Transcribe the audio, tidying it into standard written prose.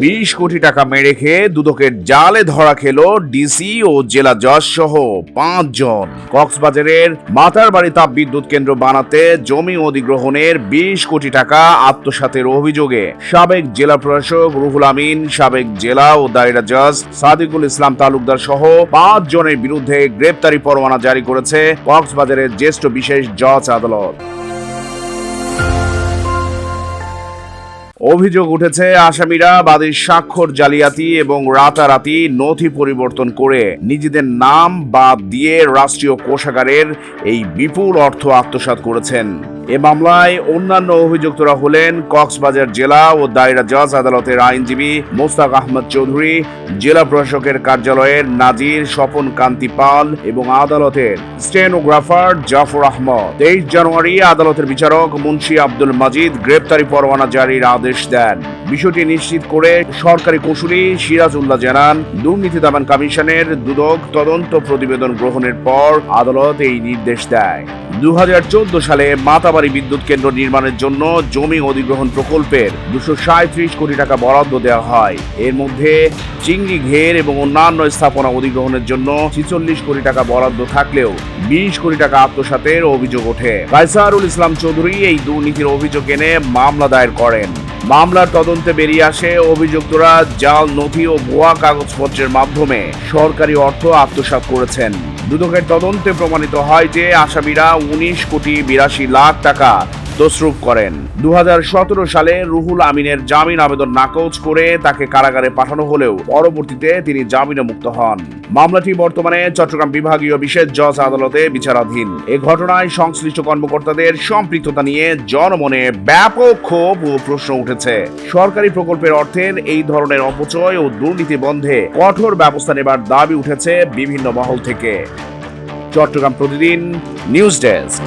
20 কোটি টাকা মেরে খেয়ে দুদকের জালে ধরা খেল ডিসি ও জেলা জজ সহ 5 জন। কক্সবাজারের মাতারবাড়ি তাপ বিদ্যুৎ কেন্দ্র বানাতে জমি অধিগ্রহণের 20 কোটি টাকা আত্মসাতের অভিযোগে সাবেক জেলা প্রশাসক রুহুল আমিন, সাবেক জেলা ও দায়রা জজ সাদিকুল ইসলাম তালুকদার সহ 5 জনের বিরুদ্ধে গ্রেপ্তারি পরোয়ানা জারি করেছে কক্সবাজারের জ্যেষ্ঠ বিশেষ জজ আদালত। অভিযোগ উঠেছে, আসামিরা বাদীর স্বাক্ষর জালিয়াতি এবং রাতারাতি নথি পরিবর্তন করে নিজেদের নাম বাদ দিয়ে রাষ্ট্রীয় কোষাগারের এই বিপুল অর্থ আত্মসাৎ করেছেন। এ মামলায় অন্যান্য অভিযুক্তরা হলেন কক্সবাজার জেলা ও দায়রা জজ আদালতের আইনজীবী মোস্তাক আহমদ চৌধুরী, জেলা প্রশাসকের কার্যালয়ের নাজির স্বপন কান্তি পাল এবং আদালতের স্টেনোগ্রাফার জাফর আহমদ। 23 জানুয়ারি আদালতের বিচারক মুন্সি আব্দুল মাজিদ গ্রেপ্তারি পরোয়ানা জারির আদেশ দেন। বিষয়টি নিশ্চিত করে সরকারি কৌঁসুলি সিরাজউল্লাহ জানান, দুর্নীতি দমন কমিশনের দুদক তদন্ত প্রতিবেদন গ্রহণের পর আদালত এই নির্দেশ দেয়। 2014 সালে মাতাবাড়ি বিদ্যুৎ কেন্দ্র নির্মাণের জন্য জমি অধিগ্রহণ প্রকল্পের 237 কোটি টাকা বরাদ্দ দেওয়া হয়। এর মধ্যে চিংড়ি ঘের এবং অন্যান্য স্থাপনা অধিগ্রহণের জন্য 46 কোটি টাকা বরাদ্দ থাকলেও 20 কোটি টাকা আত্মসাতের অভিযোগ ওঠে। কায়সারুল ইসলাম চৌধুরী এই দুর্নীতির অভিযোগ এনে মামলা দায়ের করেন। মামলার তদন্তে বেরিয়ে আসে, অভিযুক্তরা জাল নথি ও ভুয়া কাগজপত্রের মাধ্যমে সরকারি অর্থ আত্মসাৎ করেছেন। দুদকের তদন্তে প্রমাণিত হয় যে আসামিরা 19 কোটি 82 লাখ টাকা তছরুপ করেন। 2017 সালে রুহুল আমিনের জামিন আবেদন নাকচ করে তাকে কারাগারে পাঠানো হলেও পরবর্তীতে তিনি জামিনে মুক্ত হন। মামলাটি বর্তমানে চট্টগ্রাম বিভাগীয় বিশেষ জজ আদালতে বিচারাধীন। এ ঘটনায় সংশ্লিষ্ট কর্মকর্তাদের সম্পৃক্ততা নিয়ে জনমনে ব্যাপক ক্ষোভ ও প্রশ্ন উঠেছে। সরকারি প্রকল্পের অর্থের এই ধরনের অপচয় ও দুর্নীতি বন্ধে কঠোর ব্যবস্থা নেবার দাবি উঠেছে বিভিন্ন মহল থেকে। চট্টগ্রাম প্রতিদিন নিউজ ডেস্ক।